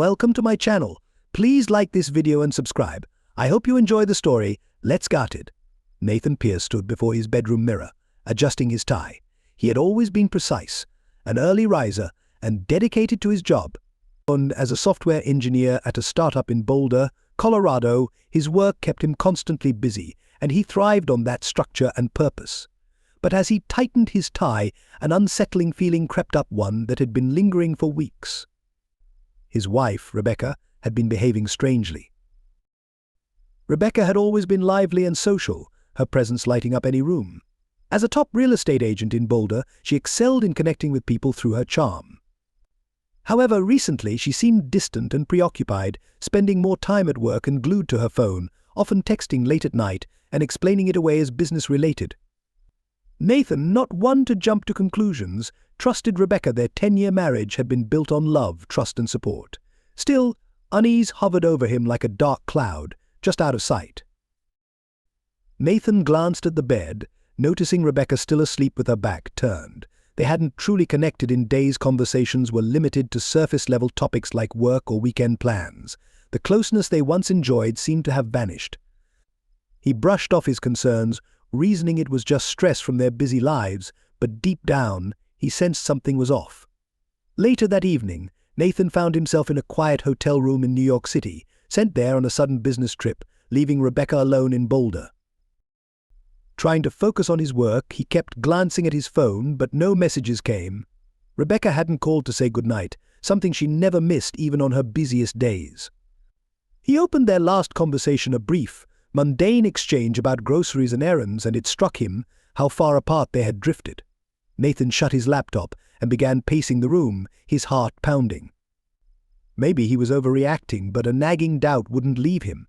Welcome to my channel. Please like this video and subscribe. I hope you enjoy the story. Let's get it. Nathan Pierce stood before his bedroom mirror, adjusting his tie. He had always been precise, an early riser, and dedicated to his job. And as a software engineer at a startup in Boulder, Colorado, his work kept him constantly busy, and he thrived on that structure and purpose. But as he tightened his tie, an unsettling feeling crept up, one that had been lingering for weeks. His wife, Rebecca, had been behaving strangely. Rebecca had always been lively and social, her presence lighting up any room. As a top real estate agent in Boulder, she excelled in connecting with people through her charm. However, recently she seemed distant and preoccupied, spending more time at work and glued to her phone, often texting late at night and explaining it away as business-related. Nathan, not one to jump to conclusions, trusted Rebecca. Their 10-year marriage had been built on love, trust and support. Still, unease hovered over him like a dark cloud, just out of sight. Nathan glanced at the bed, noticing Rebecca still asleep with her back turned. They hadn't truly connected in days. Conversations were limited to surface-level topics like work or weekend plans. The closeness they once enjoyed seemed to have vanished. He brushed off his concerns, reasoning it was just stress from their busy lives, but deep down, he sensed something was off. Later that evening, Nathan found himself in a quiet hotel room in New York City, sent there on a sudden business trip, leaving Rebecca alone in Boulder. Trying to focus on his work, he kept glancing at his phone, but no messages came. Rebecca hadn't called to say goodnight, something she never missed even on her busiest days. He opened their last conversation, a brief, mundane exchange about groceries and errands, and it struck him how far apart they had drifted. Nathan shut his laptop and began pacing the room, his heart pounding. Maybe he was overreacting, but a nagging doubt wouldn't leave him.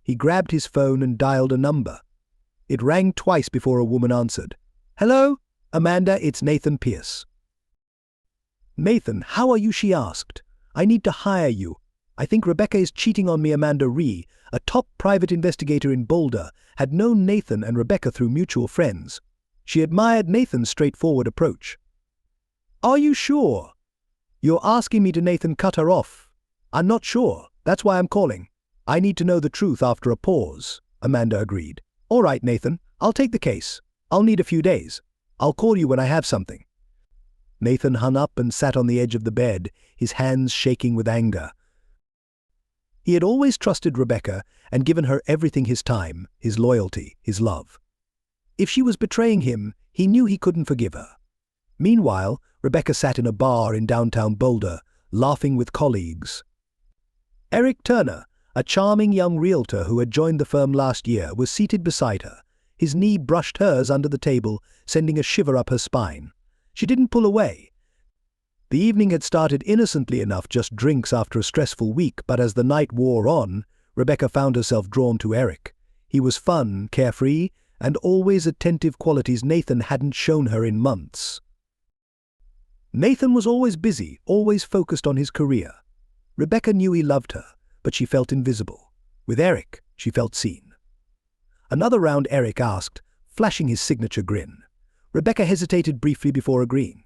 He grabbed his phone and dialed a number. It rang twice before a woman answered. "Hello, Amanda, it's Nathan Pierce." "Nathan, how are you?" she asked. "I need to hire you. I think Rebecca is cheating on me." Amanda Ree, a top private investigator in Boulder, had known Nathan and Rebecca through mutual friends. She admired Nathan's straightforward approach. "Are you sure?" "You're asking me to." Nathan cut her off. "I'm not sure. That's why I'm calling. I need to know the truth." After a pause, Amanda agreed. "All right, Nathan, I'll take the case. I'll need a few days. I'll call you when I have something." Nathan hung up and sat on the edge of the bed, his hands shaking with anger. He had always trusted Rebecca and given her everything: his time, his loyalty, his love. If she was betraying him, he knew he couldn't forgive her. Meanwhile, Rebecca sat in a bar in downtown Boulder, laughing with colleagues. Eric Turner, a charming young realtor who had joined the firm last year, was seated beside her. His knee brushed hers under the table, sending a shiver up her spine. She didn't pull away. The evening had started innocently enough, just drinks after a stressful week, but as the night wore on, Rebecca found herself drawn to Eric. He was fun, carefree, and always attentive, qualities Nathan hadn't shown her in months. Nathan was always busy, always focused on his career. Rebecca knew he loved her, but she felt invisible. With Eric, she felt seen. "Another round?" Eric asked, flashing his signature grin. Rebecca hesitated briefly before agreeing.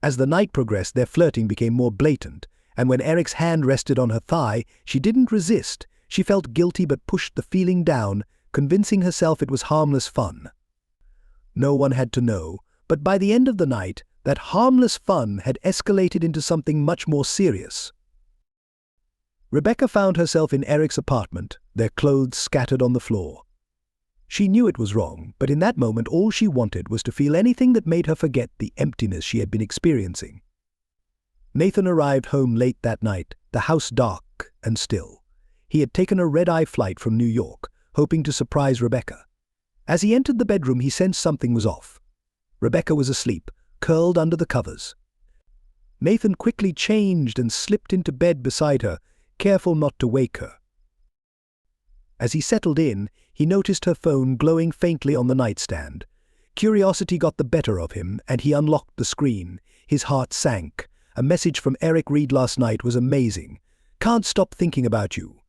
As the night progressed, their flirting became more blatant, and when Eric's hand rested on her thigh, she didn't resist. She felt guilty but pushed the feeling down, convincing herself it was harmless fun. No one had to know, but by the end of the night, that harmless fun had escalated into something much more serious. Rebecca found herself in Eric's apartment, their clothes scattered on the floor. She knew it was wrong, but in that moment all she wanted was to feel anything that made her forget the emptiness she had been experiencing. Nathan arrived home late that night, the house dark and still. He had taken a red-eye flight from New York, hoping to surprise Rebecca. As he entered the bedroom, he sensed something was off. Rebecca was asleep, curled under the covers. Nathan quickly changed and slipped into bed beside her, careful not to wake her. As he settled in, he noticed her phone glowing faintly on the nightstand. Curiosity got the better of him, and he unlocked the screen. His heart sank. A message from Eric. "Read last night was amazing. Can't stop thinking about you."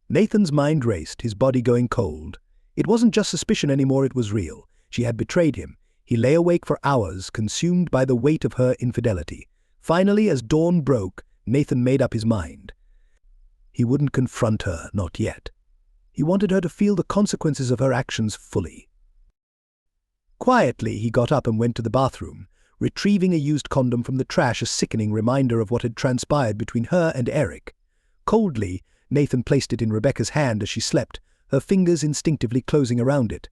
Nathan's mind raced, his body going cold. It wasn't just suspicion anymore, it was real. She had betrayed him. He lay awake for hours, consumed by the weight of her infidelity. Finally, as dawn broke, Nathan made up his mind. He wouldn't confront her, not yet. He wanted her to feel the consequences of her actions fully. Quietly, he got up and went to the bathroom, retrieving a used condom from the trash, a sickening reminder of what had transpired between her and Eric. Coldly, Nathan placed it in Rebecca's hand as she slept, her fingers instinctively closing around it.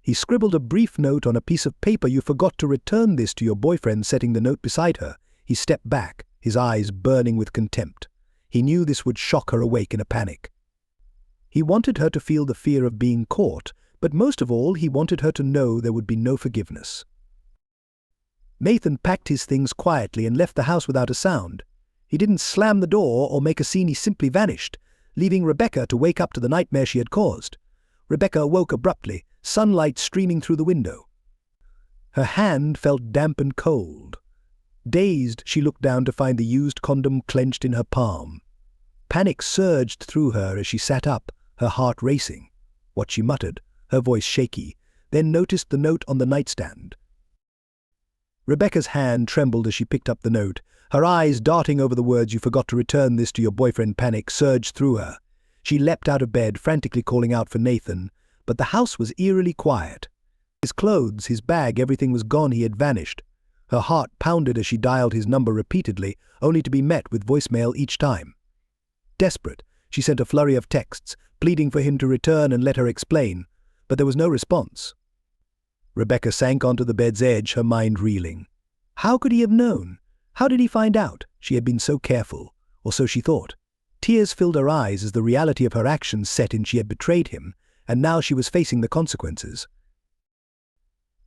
He scribbled a brief note on a piece of paper. "You forgot to return this to your boyfriend," setting the note beside her. He stepped back, his eyes burning with contempt. He knew this would shock her awake in a panic. He wanted her to feel the fear of being caught, but most of all, he wanted her to know there would be no forgiveness. Nathan packed his things quietly and left the house without a sound. He didn't slam the door or make a scene, he simply vanished, leaving Rebecca to wake up to the nightmare she had caused. Rebecca awoke abruptly, sunlight streaming through the window. Her hand felt damp and cold. Dazed, she looked down to find the used condom clenched in her palm. Panic surged through her as she sat up, her heart racing. What she muttered, her voice shaky, then noticed the note on the nightstand. Rebecca's hand trembled as she picked up the note, her eyes darting over the words, "You forgot to return this to your boyfriend." Panic surged through her. She leapt out of bed, frantically calling out for Nathan, but the house was eerily quiet. His clothes, his bag, everything was gone. He had vanished. Her heart pounded as she dialed his number repeatedly, only to be met with voicemail each time. Desperate, she sent a flurry of texts, pleading for him to return and let her explain, but there was no response. Rebecca sank onto the bed's edge, her mind reeling. How could he have known? How did he find out? She had been so careful, or so she thought. Tears filled her eyes as the reality of her actions set in. She had betrayed him, and now she was facing the consequences.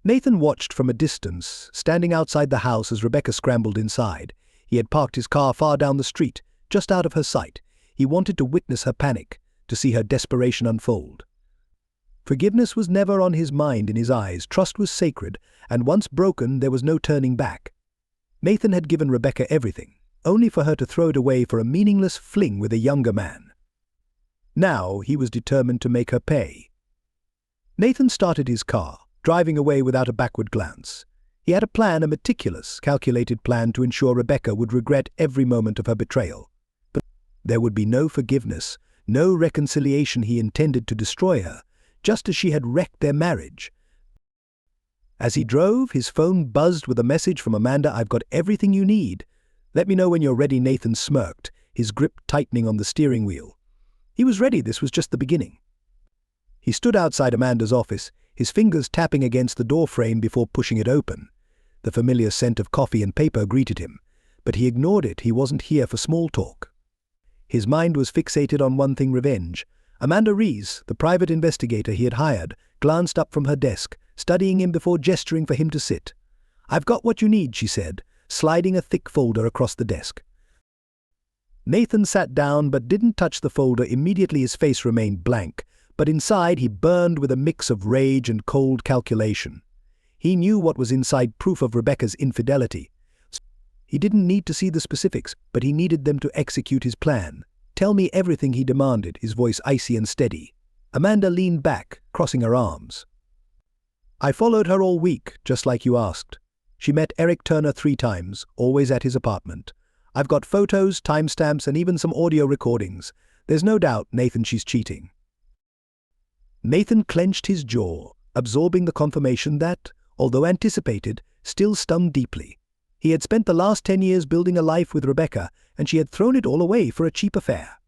Nathan watched from a distance, standing outside the house as Rebecca scrambled inside. He had parked his car far down the street, just out of her sight. He wanted to witness her panic, to see her desperation unfold. Forgiveness was never on his mind. In his eyes, trust was sacred, and once broken, there was no turning back. Nathan had given Rebecca everything, only for her to throw it away for a meaningless fling with a younger man. Now he was determined to make her pay. Nathan started his car, driving away without a backward glance. He had a plan, a meticulous, calculated plan to ensure Rebecca would regret every moment of her betrayal. But there would be no forgiveness, no reconciliation. He intended to destroy her, just as she had wrecked their marriage. As he drove, his phone buzzed with a message from Amanda. "I've got everything you need. Let me know when you're ready." Nathan smirked, his grip tightening on the steering wheel. He was ready. This was just the beginning. He stood outside Amanda's office, his fingers tapping against the door frame before pushing it open. The familiar scent of coffee and paper greeted him, but he ignored it. He wasn't here for small talk. His mind was fixated on one thing: revenge. Amanda Rees, the private investigator he had hired, glanced up from her desk, studying him before gesturing for him to sit. "I've got what you need," she said, sliding a thick folder across the desk. Nathan sat down but didn't touch the folder. Immediately his face remained blank, but inside he burned with a mix of rage and cold calculation. He knew what was inside: proof of Rebecca's infidelity. He didn't need to see the specifics, but he needed them to execute his plan. "Tell me everything," he demanded, his voice icy and steady. Amanda leaned back, crossing her arms. "I followed her all week, just like you asked. She met Eric Turner 3 times, always at his apartment. I've got photos, timestamps, and even some audio recordings. There's no doubt, Nathan, she's cheating." Nathan clenched his jaw, absorbing the confirmation that, although anticipated, still stung deeply. He had spent the last 10 years building a life with Rebecca, and she had thrown it all away for a cheap affair.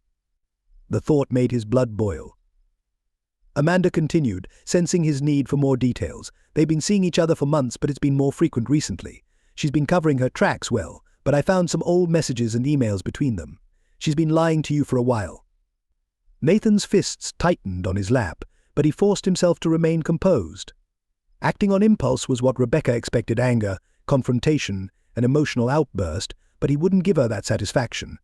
The thought made his blood boil. Amanda continued, sensing his need for more details. "They've been seeing each other for months, but it's been more frequent recently. She's been covering her tracks well, but I found some old messages and emails between them. She's been lying to you for a while." Nathan's fists tightened on his lap, but he forced himself to remain composed. Acting on impulse was what Rebecca expected: anger, confrontation, an emotional outburst, but he wouldn't give her that satisfaction.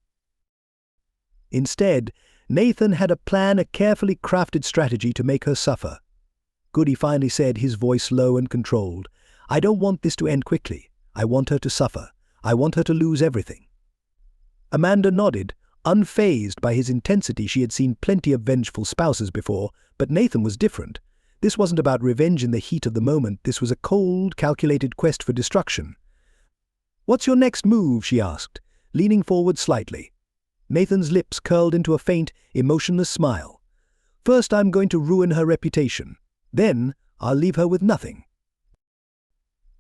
Instead, Nathan had a plan, a carefully crafted strategy to make her suffer. "Good," he finally said, his voice low and controlled. "I don't want this to end quickly. I want her to suffer. I want her to lose everything." Amanda nodded, unfazed by his intensity. She had seen plenty of vengeful spouses before, but Nathan was different. This wasn't about revenge in the heat of the moment. This was a cold, calculated quest for destruction. "What's your next move?" she asked, leaning forward slightly. Nathan's lips curled into a faint, emotionless smile. First, I'm going to ruin her reputation. Then, I'll leave her with nothing.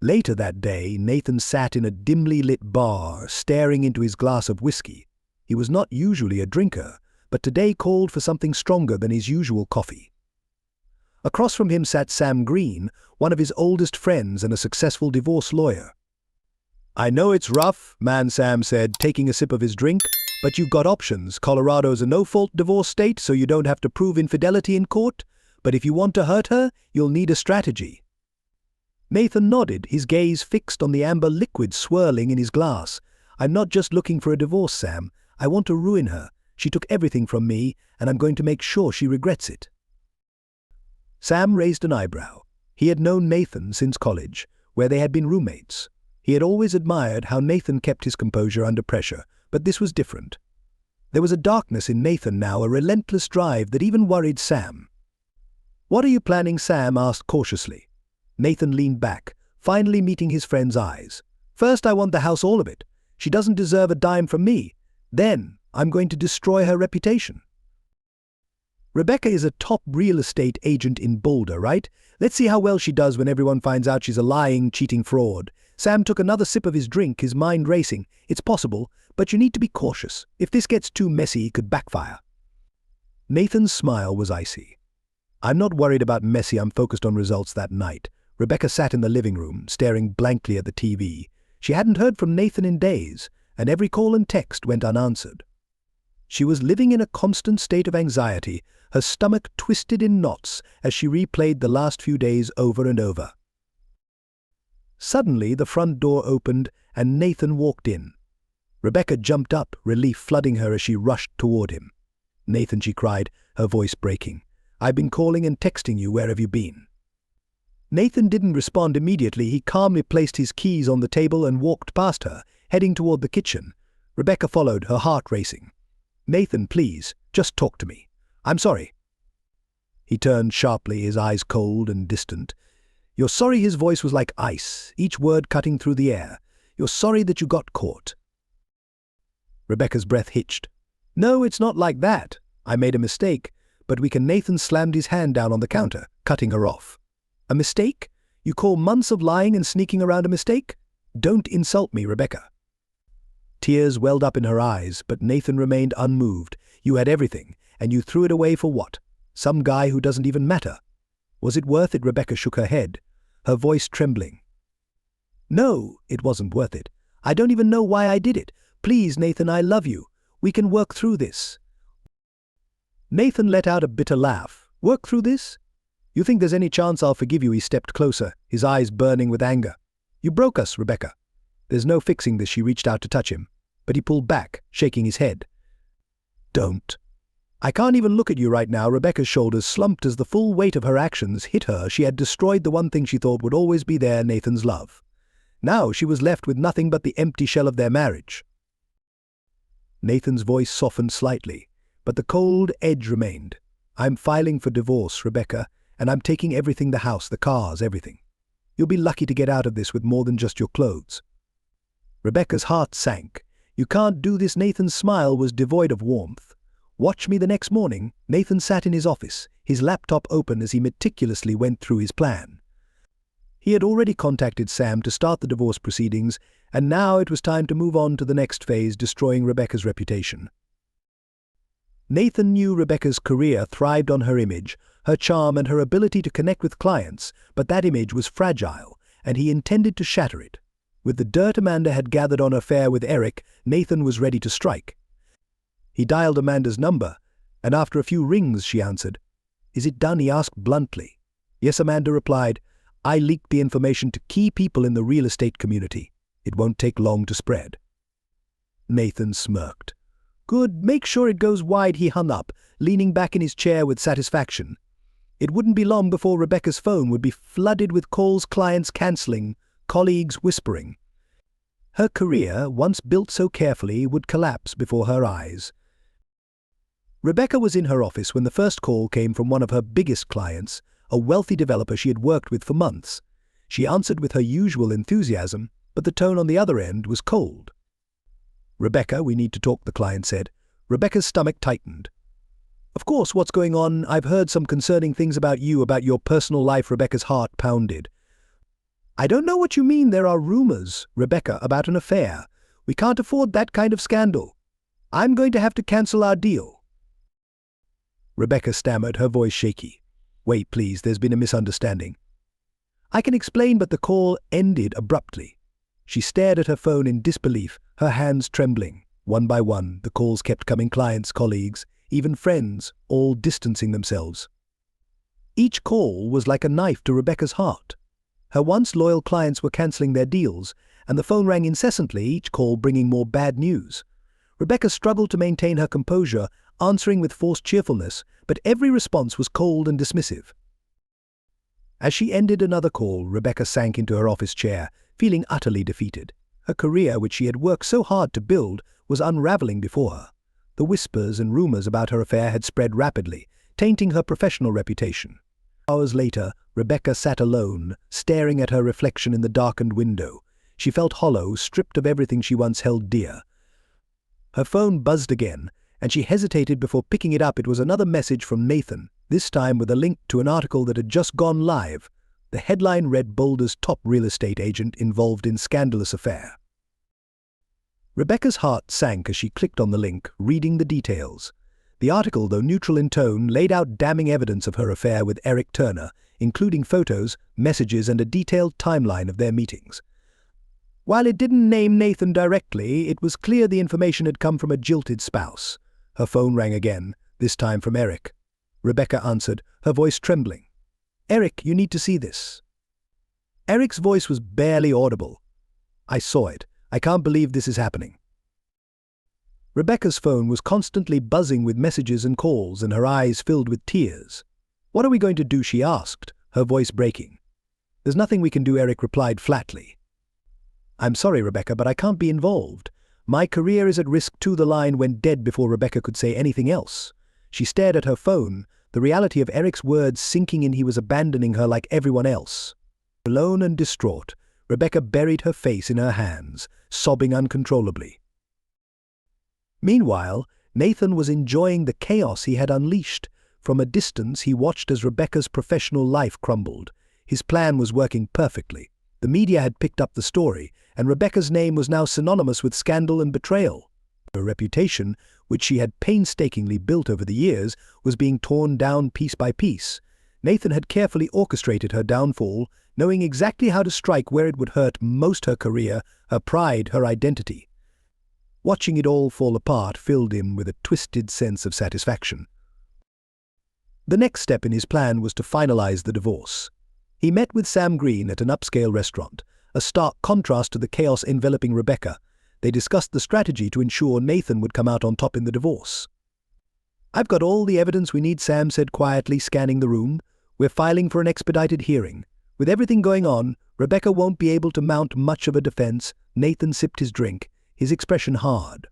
Later that day, Nathan sat in a dimly lit bar, staring into his glass of whiskey. He was not usually a drinker, but today called for something stronger than his usual coffee. Across from him sat Sam Green, one of his oldest friends and a successful divorce lawyer. "I know it's rough," Man Sam said, taking a sip of his drink, "but you've got options. Colorado's a no-fault divorce state, so you don't have to prove infidelity in court. But if you want to hurt her, you'll need a strategy." Nathan nodded, his gaze fixed on the amber liquid swirling in his glass. "I'm not just looking for a divorce, Sam. I want to ruin her. She took everything from me, and I'm going to make sure she regrets it." Sam raised an eyebrow. He had known Nathan since college, where they had been roommates. He had always admired how Nathan kept his composure under pressure, but this was different. There was a darkness in Nathan now, a relentless drive that even worried Sam. "What are you planning?" Sam asked cautiously. Nathan leaned back, finally meeting his friend's eyes. "First, I want the house, all of it. She doesn't deserve a dime from me. Then, I'm going to destroy her reputation." "Rebecca is a top real estate agent in Boulder, right? Let's see how well she does when everyone finds out she's a lying, cheating fraud." Sam took another sip of his drink, his mind racing. "It's possible, but you need to be cautious. If this gets too messy, it could backfire." Nathan's smile was icy. "I'm not worried about messy, I'm focused on results." That night, Rebecca sat in the living room, staring blankly at the TV. She hadn't heard from Nathan in days, and every call and text went unanswered. She was living in a constant state of anxiety, her stomach twisted in knots as she replayed the last few days over and over. Suddenly, the front door opened and Nathan walked in. Rebecca jumped up, relief flooding her as she rushed toward him. "Nathan," she cried, her voice breaking, "I've been calling and texting you. Where have you been?" Nathan didn't respond immediately. He calmly placed his keys on the table and walked past her, heading toward the kitchen. Rebecca followed, her heart racing. "Nathan, please, just talk to me. I'm sorry." He turned sharply, his eyes cold and distant. "You're sorry?" His voice was like ice, each word cutting through the air. "You're sorry that you got caught?" Rebecca's breath hitched. "No, it's not like that. I made a mistake, but we can." Nathan slammed his hand down on the counter, cutting her off. "A mistake? You call months of lying and sneaking around a mistake? Don't insult me, Rebecca." Tears welled up in her eyes, but Nathan remained unmoved. "You had everything, and you threw it away for what? Some guy who doesn't even matter. Was it worth it?" Rebecca shook her head, her voice trembling. "No, it wasn't worth it. I don't even know why I did it. Please, Nathan, I love you. We can work through this." Nathan let out a bitter laugh. "Work through this? You think there's any chance I'll forgive you?" He stepped closer, his eyes burning with anger. "You broke us, Rebecca. There's no fixing this." She reached out to touch him, but he pulled back, shaking his head. "Don't. I can't even look at you right now." Rebecca's shoulders slumped as the full weight of her actions hit her. She had destroyed the one thing she thought would always be there, Nathan's love. Now she was left with nothing but the empty shell of their marriage. Nathan's voice softened slightly, but the cold edge remained. "I'm filing for divorce, Rebecca, and I'm taking everything, the house, the cars, everything. You'll be lucky to get out of this with more than just your clothes." Rebecca's heart sank. "You can't do this." Nathan's smile was devoid of warmth. "Watch me." The next morning, Nathan sat in his office, his laptop open as he meticulously went through his plan. He had already contacted Sam to start the divorce proceedings, and now it was time to move on to the next phase, destroying Rebecca's reputation. Nathan knew Rebecca's career thrived on her image, her charm, and her ability to connect with clients, but that image was fragile, and he intended to shatter it. With the dirt Amanda had gathered on her affair with Eric, Nathan was ready to strike. He dialed Amanda's number, and after a few rings she answered. "Is it done?" he asked bluntly. "Yes," Amanda replied. "I leaked the information to key people in the real estate community. It won't take long to spread." Nathan smirked. "Good, make sure it goes wide." He hung up, leaning back in his chair with satisfaction. It wouldn't be long before Rebecca's phone would be flooded with calls, clients cancelling, colleagues whispering. Her career, once built so carefully, would collapse before her eyes. Rebecca was in her office when the first call came from one of her biggest clients, a wealthy developer she had worked with for months. She answered with her usual enthusiasm, but the tone on the other end was cold. "Rebecca, we need to talk," the client said. Rebecca's stomach tightened. "Of course, what's going on? I've heard some concerning things about you, about your personal life." Rebecca's heart pounded. "I don't know what you mean. There are rumors, Rebecca, about an affair. We can't afford that kind of scandal. I'm going to have to cancel our deal." Rebecca stammered, her voice shaky. "Wait, please, there's been a misunderstanding." "I can explain," but the call ended abruptly. She stared at her phone in disbelief, her hands trembling. One by one, the calls kept coming, clients, colleagues, even friends, all distancing themselves. Each call was like a knife to Rebecca's heart. Her once loyal clients were cancelling their deals, and the phone rang incessantly, each call bringing more bad news. Rebecca struggled to maintain her composure, answering with forced cheerfulness, but every response was cold and dismissive. As she ended another call, Rebecca sank into her office chair, feeling utterly defeated. Her career, which she had worked so hard to build, was unraveling before her. The whispers and rumors about her affair had spread rapidly, tainting her professional reputation. Hours later, Rebecca sat alone, staring at her reflection in the darkened window. She felt hollow, stripped of everything she once held dear. Her phone buzzed again, and she hesitated before picking it up. It was another message from Nathan, this time with a link to an article that had just gone live. The headline read, "Boulder's top real estate agent involved in scandalous affair." Rebecca's heart sank as she clicked on the link, reading the details. The article, though neutral in tone, laid out damning evidence of her affair with Eric Turner, including photos, messages, and a detailed timeline of their meetings. While it didn't name Nathan directly, it was clear the information had come from a jilted spouse. Her phone rang again, this time from Eric. Rebecca answered, her voice trembling. "Eric, you need to see this." Eric's voice was barely audible. "I saw it. I can't believe this is happening." Rebecca's phone was constantly buzzing with messages and calls, and her eyes filled with tears. "What are we going to do?" she asked, her voice breaking. "There's nothing we can do," Eric replied flatly. "I'm sorry, Rebecca, but I can't be involved. My career is at risk too." The line went dead before Rebecca could say anything else. She stared at her phone, the reality of Eric's words sinking in. He was abandoning her like everyone else. Alone and distraught, Rebecca buried her face in her hands, sobbing uncontrollably. Meanwhile, Nathan was enjoying the chaos he had unleashed. From a distance, he watched as Rebecca's professional life crumbled. His plan was working perfectly. The media had picked up the story, and Rebecca's name was now synonymous with scandal and betrayal. Her reputation, which she had painstakingly built over the years, was being torn down piece by piece. Nathan had carefully orchestrated her downfall, knowing exactly how to strike where it would hurt most: her career, her pride, her identity. Watching it all fall apart filled him with a twisted sense of satisfaction. The next step in his plan was to finalize the divorce. He met with Sam Green at an upscale restaurant, a stark contrast to the chaos enveloping Rebecca. They discussed the strategy to ensure Nathan would come out on top in the divorce. "I've got all the evidence we need," Sam said quietly, scanning the room. "We're filing for an expedited hearing. With everything going on, Rebecca won't be able to mount much of a defense." Nathan sipped his drink, his expression hard.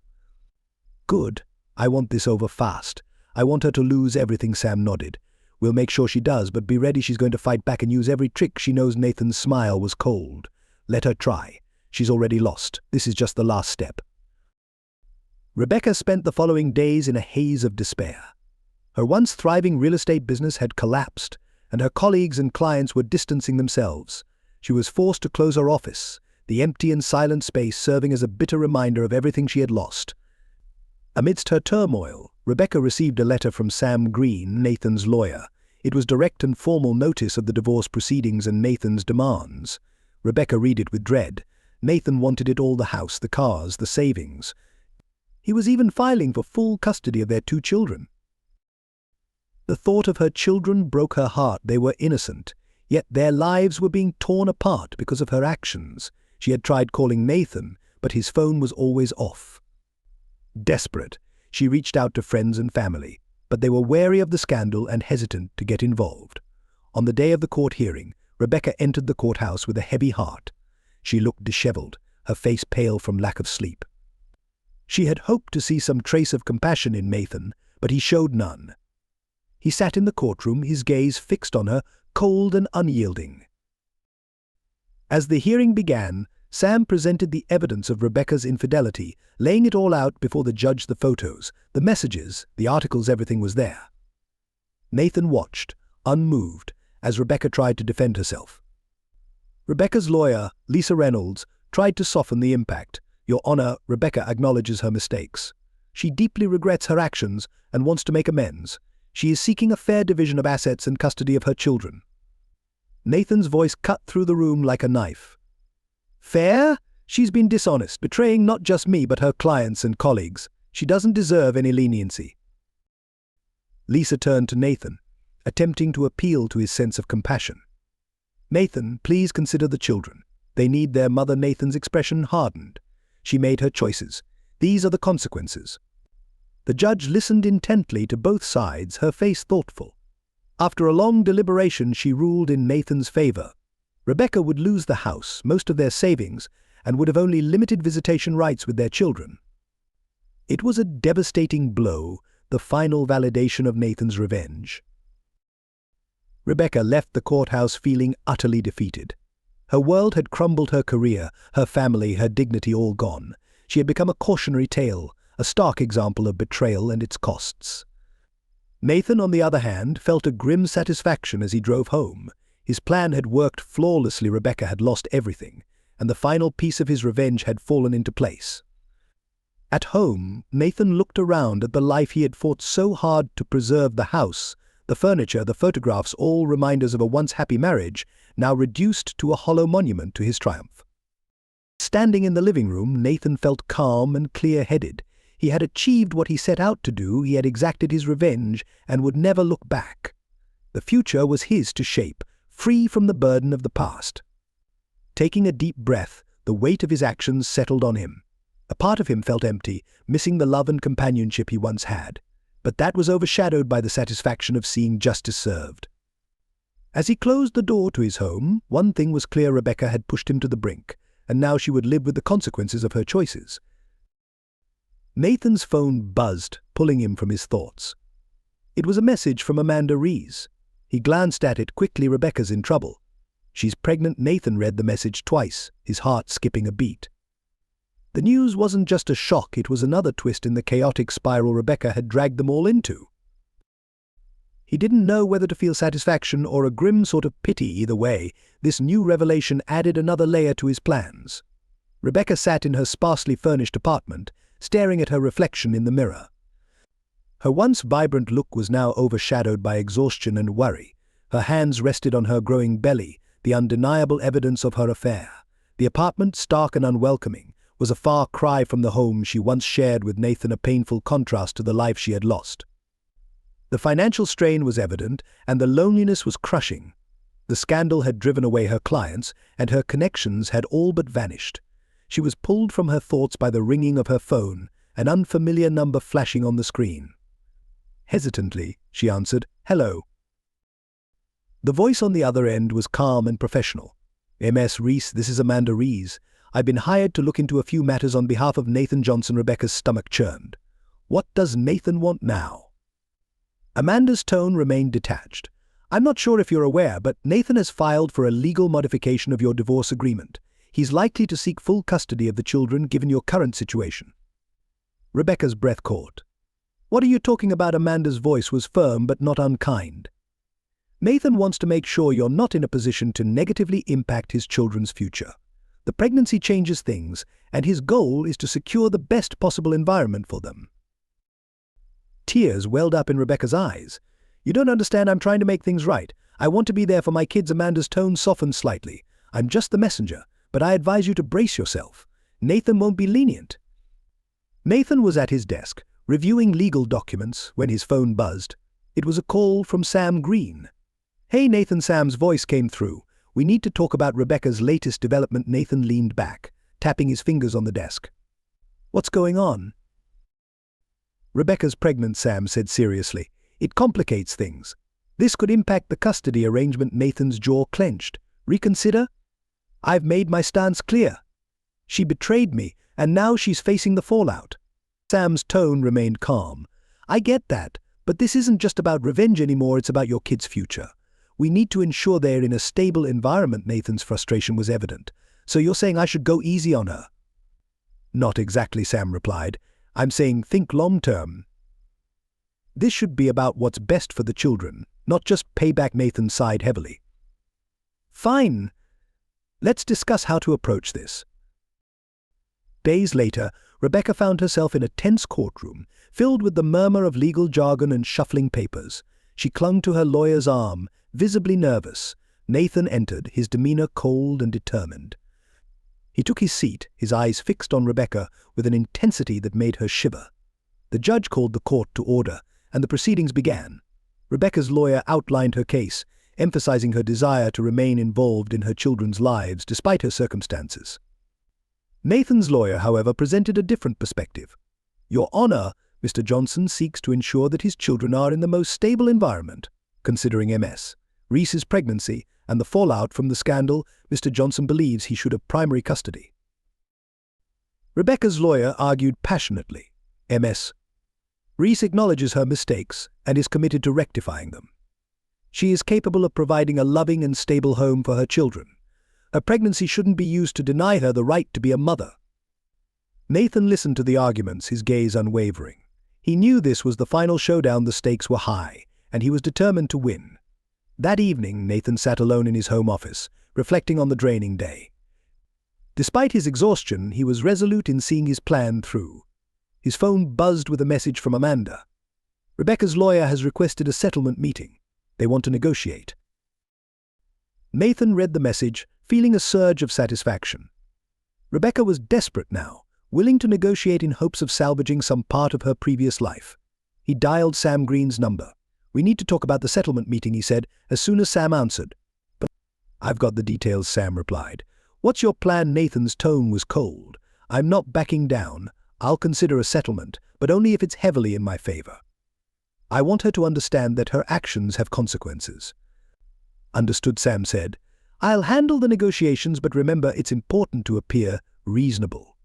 "Good. I want this over fast. I want her to lose everything." Sam nodded. "We'll make sure she does, but be ready. She's going to fight back and use every trick she knows." Nathan's smile was cold. "Let her try. She's already lost. This is just the last step." Rebecca spent the following days in a haze of despair. Her once thriving real estate business had collapsed, and her colleagues and clients were distancing themselves. She was forced to close her office, the empty and silent space serving as a bitter reminder of everything she had lost. Amidst her turmoil, Rebecca received a letter from Sam Green, Nathan's lawyer. It was direct and formal notice of the divorce proceedings and Nathan's demands. Rebecca read it with dread. Nathan wanted it all: the house, the cars, the savings. He was even filing for full custody of their 2 children. The thought of her children broke her heart. They were innocent, yet their lives were being torn apart because of her actions. She had tried calling Nathan, but his phone was always off. Desperate, she reached out to friends and family, but they were wary of the scandal and hesitant to get involved. On the day of the court hearing, Rebecca entered the courthouse with a heavy heart. She looked disheveled, her face pale from lack of sleep. She had hoped to see some trace of compassion in Nathan, but he showed none. He sat in the courtroom, his gaze fixed on her, cold and unyielding. As the hearing began, Sam presented the evidence of Rebecca's infidelity, laying it all out before the judge: the photos, the messages, the articles, everything was there. Nathan watched, unmoved, as Rebecca tried to defend herself. Rebecca's lawyer, Lisa Reynolds, tried to soften the impact. "Your Honor, Rebecca acknowledges her mistakes. She deeply regrets her actions and wants to make amends. She is seeking a fair division of assets and custody of her children." Nathan's voice cut through the room like a knife. "Fair? She's been dishonest, betraying not just me but her clients and colleagues. She doesn't deserve any leniency." Lisa turned to Nathan, attempting to appeal to his sense of compassion. "Nathan, please consider the children. They need their mother." Nathan's expression hardened. "She made her choices. These are the consequences." The judge listened intently to both sides, her face thoughtful. After a long deliberation, she ruled in Nathan's favor. Rebecca would lose the house, most of their savings, and would have only limited visitation rights with their children. It was a devastating blow, the final validation of Nathan's revenge. Rebecca left the courthouse feeling utterly defeated. Her world had crumbled, her career, her family, her dignity all gone. She had become a cautionary tale, a stark example of betrayal and its costs. Nathan, on the other hand, felt a grim satisfaction as he drove home. His plan had worked flawlessly. Rebecca had lost everything, and the final piece of his revenge had fallen into place. At home, Nathan looked around at the life he had fought so hard to preserve: the house, the furniture, the photographs, all reminders of a once happy marriage, now reduced to a hollow monument to his triumph. Standing in the living room, Nathan felt calm and clear-headed. He had achieved what he set out to do, he had exacted his revenge, and would never look back. The future was his to shape, free from the burden of the past. Taking a deep breath, the weight of his actions settled on him. A part of him felt empty, missing the love and companionship he once had, but that was overshadowed by the satisfaction of seeing justice served. As he closed the door to his home, one thing was clear: Rebecca had pushed him to the brink, and now she would live with the consequences of her choices. Nathan's phone buzzed, pulling him from his thoughts. It was a message from Amanda Rees. He glanced at it quickly. "Rebecca's in trouble. She's pregnant." Nathan read the message twice, his heart skipping a beat. The news wasn't just a shock, it was another twist in the chaotic spiral Rebecca had dragged them all into. He didn't know whether to feel satisfaction or a grim sort of pity. Either way, this new revelation added another layer to his plans. Rebecca sat in her sparsely furnished apartment, staring at her reflection in the mirror. Her once vibrant look was now overshadowed by exhaustion and worry. Her hands rested on her growing belly, the undeniable evidence of her affair. The apartment, stark and unwelcoming, was a far cry from the home she once shared with Nathan, a painful contrast to the life she had lost. The financial strain was evident, and the loneliness was crushing. The scandal had driven away her clients, and her connections had all but vanished. She was pulled from her thoughts by the ringing of her phone, an unfamiliar number flashing on the screen. Hesitantly, she answered, "Hello." The voice on the other end was calm and professional. "Ms. Rees, this is Amanda Rees. I've been hired to look into a few matters on behalf of Nathan Johnson." Rebecca's stomach churned. What does Nathan want now? Amanda's tone remained detached. "I'm not sure if you're aware, but Nathan has filed for a legal modification of your divorce agreement. He's likely to seek full custody of the children given your current situation." Rebecca's breath caught. "What are you talking about?" Amanda's voice was firm but not unkind. "Nathan wants to make sure you're not in a position to negatively impact his children's future. The pregnancy changes things, and his goal is to secure the best possible environment for them." Tears welled up in Rebecca's eyes. "You don't understand. I'm trying to make things right. I want to be there for my kids." Amanda's tone softened slightly. "I'm just the messenger, but I advise you to brace yourself. Nathan won't be lenient." Nathan was at his desk, reviewing legal documents, when his phone buzzed. It was a call from Sam Green. "Hey, Nathan." Sam's voice came through. "We need to talk about Rebecca's latest development." Nathan leaned back, tapping his fingers on the desk. "What's going on?" "Rebecca's pregnant," Sam said seriously. "It complicates things. This could impact the custody arrangement." Nathan's jaw clenched. "Reconsider? I've made my stance clear. She betrayed me, and now she's facing the fallout." Sam's tone remained calm. "I get that, but this isn't just about revenge anymore, it's about your kids' future. We need to ensure they're in a stable environment." Nathan's frustration was evident. So you're saying I should go easy on her? Not exactly, Sam replied. I'm saying think long-term. This should be about what's best for the children, not just pay back. Nathan sighed heavily. Fine. Let's discuss how to approach this. Days later, Rebecca found herself in a tense courtroom, filled with the murmur of legal jargon and shuffling papers. She clung to her lawyer's arm, visibly nervous. Nathan entered, his demeanor cold and determined. He took his seat, his eyes fixed on Rebecca with an intensity that made her shiver. The judge called the court to order, and the proceedings began. Rebecca's lawyer outlined her case, emphasizing her desire to remain involved in her children's lives despite her circumstances. Nathan's lawyer, however, presented a different perspective. Your Honor, Mr. Johnson seeks to ensure that his children are in the most stable environment. Considering MS, Reese's pregnancy, and the fallout from the scandal, Mr. Johnson believes he should have primary custody. Rebecca's lawyer argued passionately. MS. Reese acknowledges her mistakes and is committed to rectifying them. She is capable of providing a loving and stable home for her children. Her pregnancy shouldn't be used to deny her the right to be a mother. Nathan listened to the arguments, his gaze unwavering. He knew this was the final showdown. The stakes were high, and he was determined to win. That evening, Nathan sat alone in his home office, reflecting on the draining day. Despite his exhaustion, he was resolute in seeing his plan through. His phone buzzed with a message from Amanda. Rebecca's lawyer has requested a settlement meeting. They want to negotiate. Nathan read the message, feeling a surge of satisfaction. Rebecca was desperate now, willing to negotiate in hopes of salvaging some part of her previous life. He dialed Sam Green's number. We need to talk about the settlement meeting, he said, as soon as Sam answered. But I've got the details, Sam replied. What's your plan? Nathan's tone was cold. I'm not backing down. I'll consider a settlement, but only if it's heavily in my favor. I want her to understand that her actions have consequences. Understood, Sam said. I'll handle the negotiations, but remember it's important to appear reasonable.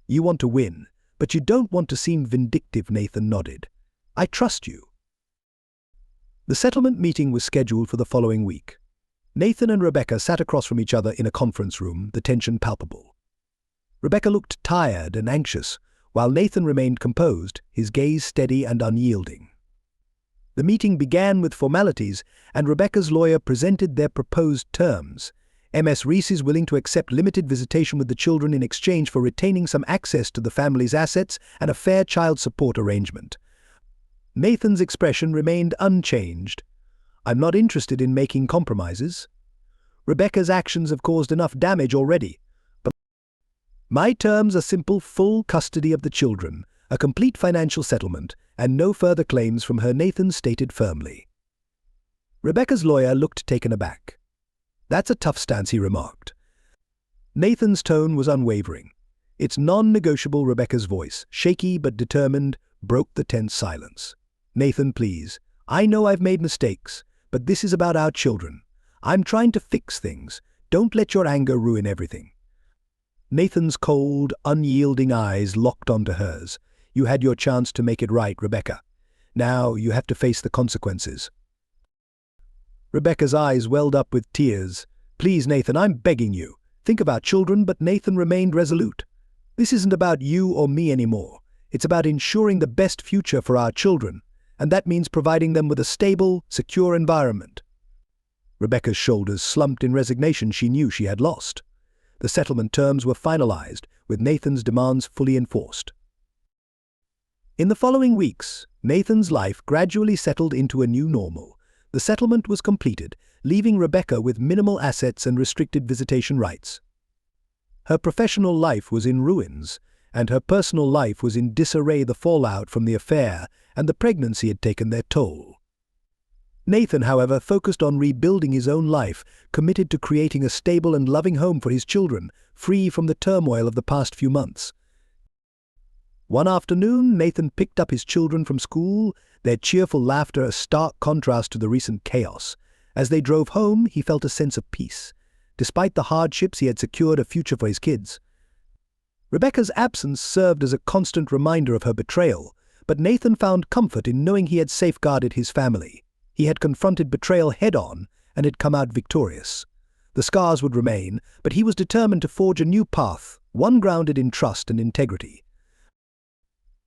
You want to win, but you don't want to seem vindictive, Nathan nodded. I trust you. The settlement meeting was scheduled for the following week. Nathan and Rebecca sat across from each other in a conference room, the tension palpable. Rebecca looked tired and anxious, while Nathan remained composed, his gaze steady and unyielding. The meeting began with formalities, and Rebecca's lawyer presented their proposed terms. MS Reese is willing to accept limited visitation with the children in exchange for retaining some access to the family's assets and a fair child support arrangement. Nathan's expression remained unchanged. I'm not interested in making compromises. Rebecca's actions have caused enough damage already. But my terms are simple: full custody of the children, a complete financial settlement, and no further claims from her, Nathan stated firmly. Rebecca's lawyer looked taken aback. That's a tough stance, he remarked. Nathan's tone was unwavering. It's non-negotiable. Rebecca's voice, shaky but determined, broke the tense silence. Nathan, please. I know I've made mistakes, but this is about our children. I'm trying to fix things. Don't let your anger ruin everything. Nathan's cold, unyielding eyes locked onto hers. You had your chance to make it right, Rebecca. Now you have to face the consequences. Rebecca's eyes welled up with tears. Please, Nathan, I'm begging you. Think of our children. But Nathan remained resolute. This isn't about you or me anymore. It's about ensuring the best future for our children, and that means providing them with a stable, secure environment. Rebecca's shoulders slumped in resignation. She knew she had lost. The settlement terms were finalized, with Nathan's demands fully enforced. In the following weeks, Nathan's life gradually settled into a new normal. The settlement was completed, leaving Rebecca with minimal assets and restricted visitation rights. Her professional life was in ruins, and her personal life was in disarray. The fallout from the affair and the pregnancy had taken their toll. Nathan, however, focused on rebuilding his own life, committed to creating a stable and loving home for his children, free from the turmoil of the past few months. One afternoon, Nathan picked up his children from school, their cheerful laughter a stark contrast to the recent chaos. As they drove home, he felt a sense of peace. Despite the hardships, he had secured a future for his kids. Rebecca's absence served as a constant reminder of her betrayal, but Nathan found comfort in knowing he had safeguarded his family. He had confronted betrayal head-on and had come out victorious. The scars would remain, but he was determined to forge a new path, one grounded in trust and integrity.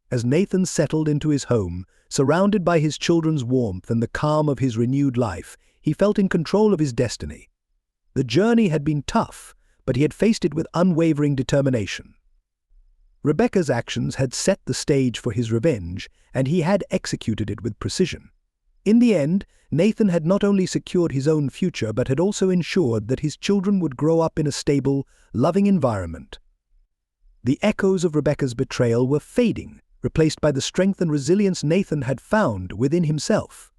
As Nathan settled into his home, surrounded by his children's warmth and the calm of his renewed life, he felt in control of his destiny. The journey had been tough, but he had faced it with unwavering determination. Rebecca's actions had set the stage for his revenge, and he had executed it with precision. In the end, Nathan had not only secured his own future but had also ensured that his children would grow up in a stable, loving environment. The echoes of Rebecca's betrayal were fading, replaced by the strength and resilience Nathan had found within himself.